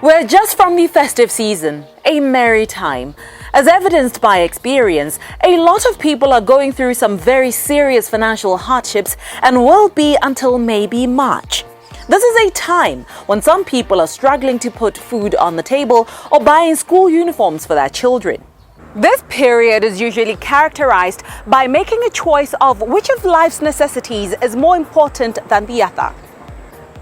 We're just from the festive season, a merry time. As evidenced by experience, a lot of people are going through some very serious financial hardships and will be until maybe March. This is a time when some people are struggling to put food on the table or buying school uniforms for their children. This period is usually characterized by making a choice of which of life's necessities is more important than the other.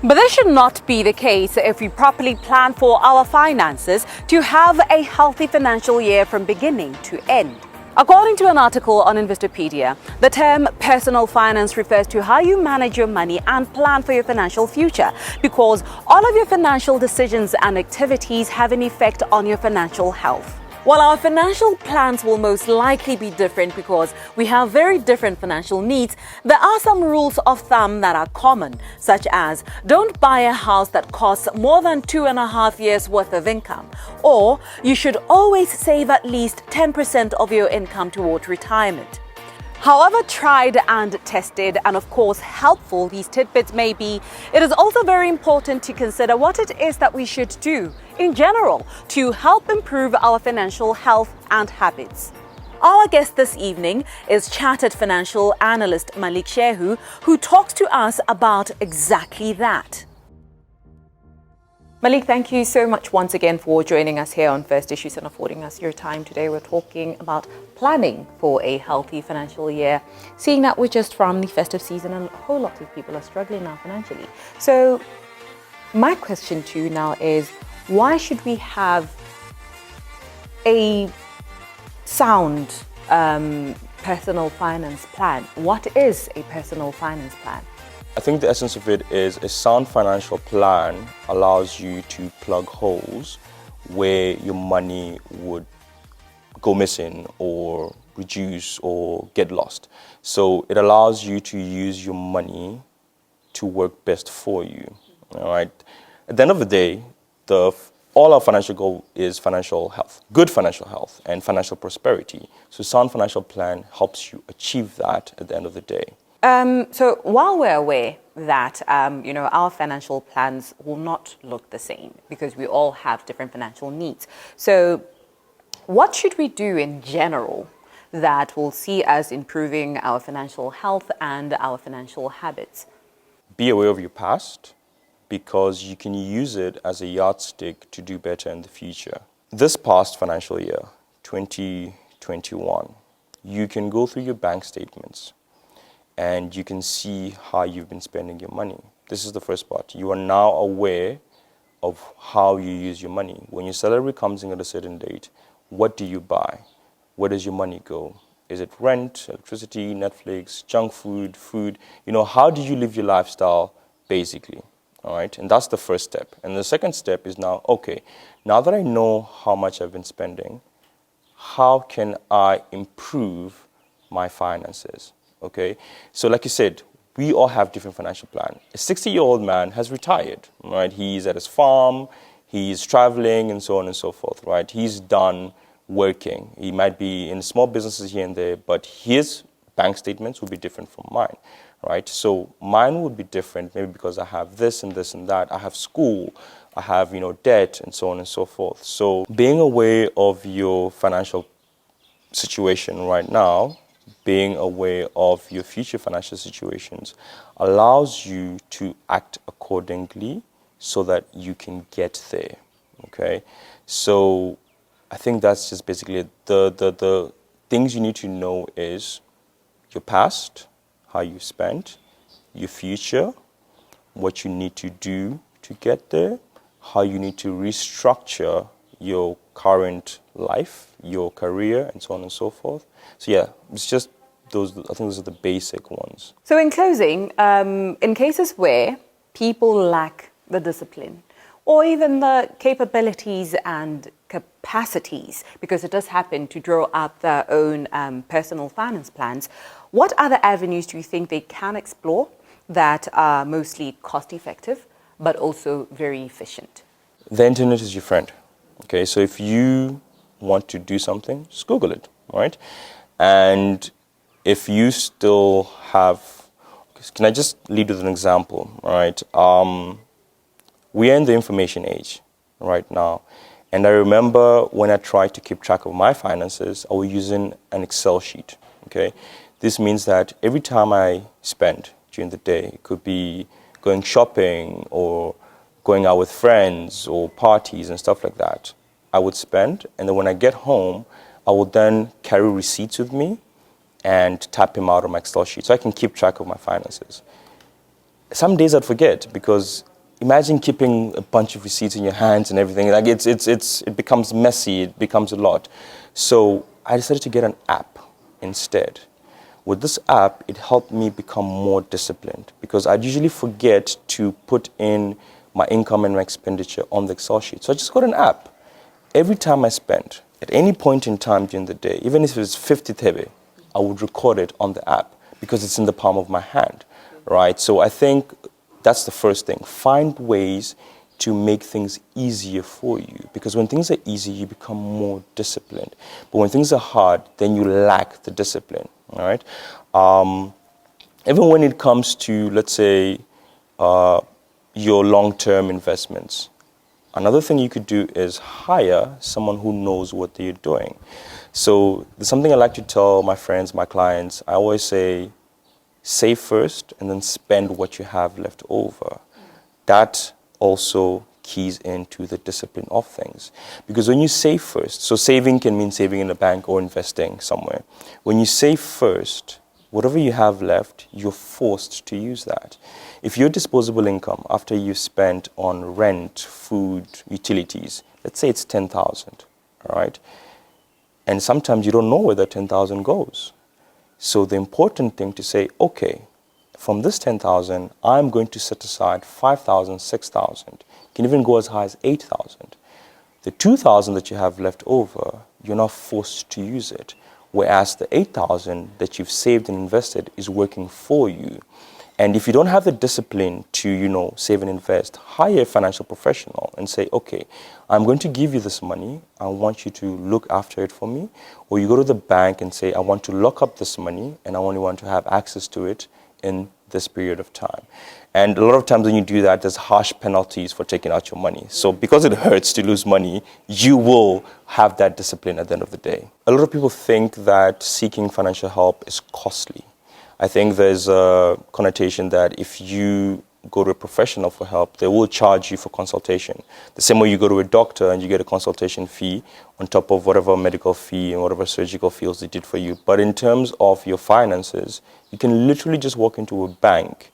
But this should not be the case if we properly plan for our finances to have a healthy financial year from beginning to end. According to an article on Investopedia, the term personal finance refers to how you manage your money and plan for your financial future, because all of your financial decisions and activities have an effect on your financial health. While our financial plans will most likely be different because we have very different financial needs, there are some rules of thumb that are common, such as don't buy a house that costs more than 2.5 years worth of income, or you should always save at least 10% of your income toward retirement. However tried and tested and of course helpful these tidbits may be, it is also very important to consider what it is that we should do in general to help improve our financial health and habits. Our guest this evening is chartered financial analyst Malik Shehu, who talks to us about exactly that. Malik, thank you so much once again for joining us here on First Issues and affording us your time today. We're talking about planning for a healthy financial year, seeing that we're just from the festive season and a whole lot of people are struggling now financially. So my question to you now is, why should we have a sound personal finance plan? What is a personal finance plan? I think the essence of it is a sound financial plan allows you to plug holes where your money would go missing or reduce or get lost. So it allows you to use your money to work best for you. All right. At the end of the day, all our financial goal is financial health, good financial health and financial prosperity. So sound financial plan helps you achieve that at the end of the day. So while we're aware that, our financial plans will not look the same because we all have different financial needs. So what should we do in general that will see us improving our financial health and our financial habits? Be aware of your past because you can use it as a yardstick to do better in the future. This past financial year, 2021, you can go through your bank statements and you can see how you've been spending your money. This is the first part. You are now aware of how you use your money. When your salary comes in at a certain date, what do you buy? Where does your money go? Is it rent, electricity, Netflix, junk food, food? How do you live your lifestyle, basically? All right, and that's the first step. And the second step is now, okay, now that I know how much I've been spending, how can I improve my finances? Okay, so like you said, we all have different financial plans. A 60-year-old man has retired, right? He's at his farm, he's traveling and so on and so forth, right? He's done working. He might be in small businesses here and there, but his bank statements will be different from mine, right? So mine would be different maybe because I have this and this and that. I have school, I have, debt and so on and so forth. So being aware of your financial situation right now, being aware of your future financial situations allows you to act accordingly so that you can get there, okay? So I think that's just basically it. The things you need to know is your past, how you spent, your future, what you need to do to get there, how you need to restructure your current life, your career, and so on and so forth. So yeah, it's just those. I think those are the basic ones. So in closing, in cases where people lack the discipline or even the capabilities and capacities, because it does happen to draw up their own personal finance plans, what other avenues do you think they can explore that are mostly cost effective but also very efficient? The internet is your friend. Okay, so if you want to do something, just Google it, right? And if you still have, can I just lead with an example, right? We are in the information age. right now. And I remember when I tried to keep track of my finances, I was using an Excel sheet, okay? This means that every time I spend during the day, it could be going shopping or going out with friends or parties and stuff like that, I would spend. And then when I get home, I would then carry receipts with me and tap them out on my Excel sheet so I can keep track of my finances. Some days I'd forget because imagine keeping a bunch of receipts in your hands and everything. Like it becomes messy, it becomes a lot. So I decided to get an app instead. With this app, it helped me become more disciplined because I'd usually forget to put in my income and my expenditure on the Excel sheet. So I just got an app. Every time I spent, at any point in time during the day, even if it was 50 thebe, I would record it on the app because it's in the palm of my hand, right? So I think that's the first thing. Find ways to make things easier for you because when things are easy, you become more disciplined. But when things are hard, then you lack the discipline, all right? Even when it comes to, let's say, your long-term investments, another thing you could do is hire someone who knows what they're doing. So there's something I like to tell my friends, my clients. I always say, save first and then spend what you have left over. That also keys into the discipline of things. Because when you save first, so saving can mean saving in a bank or investing somewhere. When you save first, whatever you have left, you're forced to use that. If your disposable income after you spent on rent, food, utilities, let's say it's 10,000, all right? And sometimes you don't know where that 10,000 goes. So the important thing to say, okay, from this 10,000, I'm going to set aside 5,000, 6,000. Can even go as high as 8,000. The 2,000 that you have left over, you're not forced to use it. Whereas the 8,000 that you've saved and invested is working for you. And if you don't have the discipline to, save and invest, hire a financial professional and say, okay, I'm going to give you this money. I want you to look after it for me. Or you go to the bank and say, I want to lock up this money and I only want to have access to it in this period of time. And a lot of times when you do that, there's harsh penalties for taking out your money. So because it hurts to lose money, you will have that discipline at the end of the day. A lot of people think that seeking financial help is costly. I think there's a connotation that if you go to a professional for help, they will charge you for consultation. The same way you go to a doctor and you get a consultation fee on top of whatever medical fee and whatever surgical fees they did for you. But in terms of your finances, you can literally just walk into a bank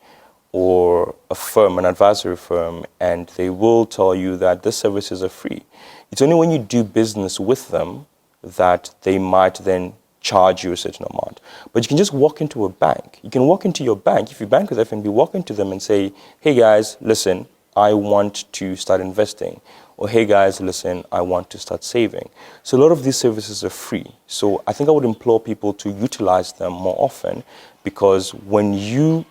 or a firm, an advisory firm, and they will tell you that the services are free. It's only when you do business with them that they might then charge you a certain amount. But you can just walk into a bank. You can walk into your bank. If you bank with FNB, walk into them and say, hey guys, listen, I want to start investing. Or hey guys, listen, I want to start saving. So a lot of these services are free. So I think I would implore people to utilize them more often because when you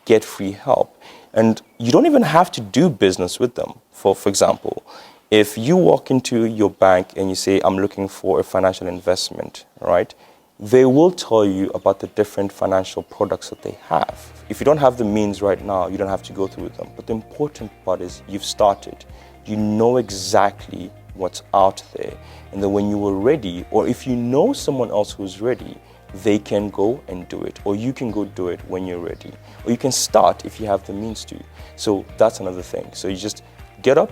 get free help, and you don't even have to do business with them. For example, if you walk into your bank and you say, I'm looking for a financial investment, right? They will tell you about the different financial products that they have. If you don't have the means right now, you don't have to go through with them. But the important part is you've started. You know exactly what's out there. And then when you are ready, or if you know someone else who's ready, they can go and do it. Or you can go do it when you're ready. Or you can start if you have the means to. So that's another thing. So you just get up,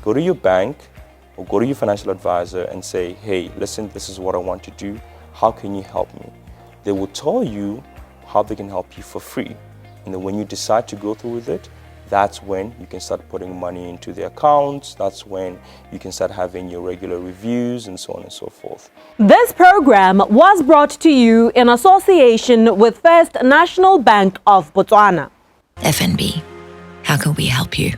go to your bank, or go to your financial advisor and say, hey, listen, this is what I want to do. How can you help me? They will tell you how they can help you for free. And then when you decide to go through with it, that's when you can start putting money into the accounts. That's when you can start having your regular reviews and so on and so forth. This program was brought to you in association with First National Bank of Botswana. FNB, how can we help you?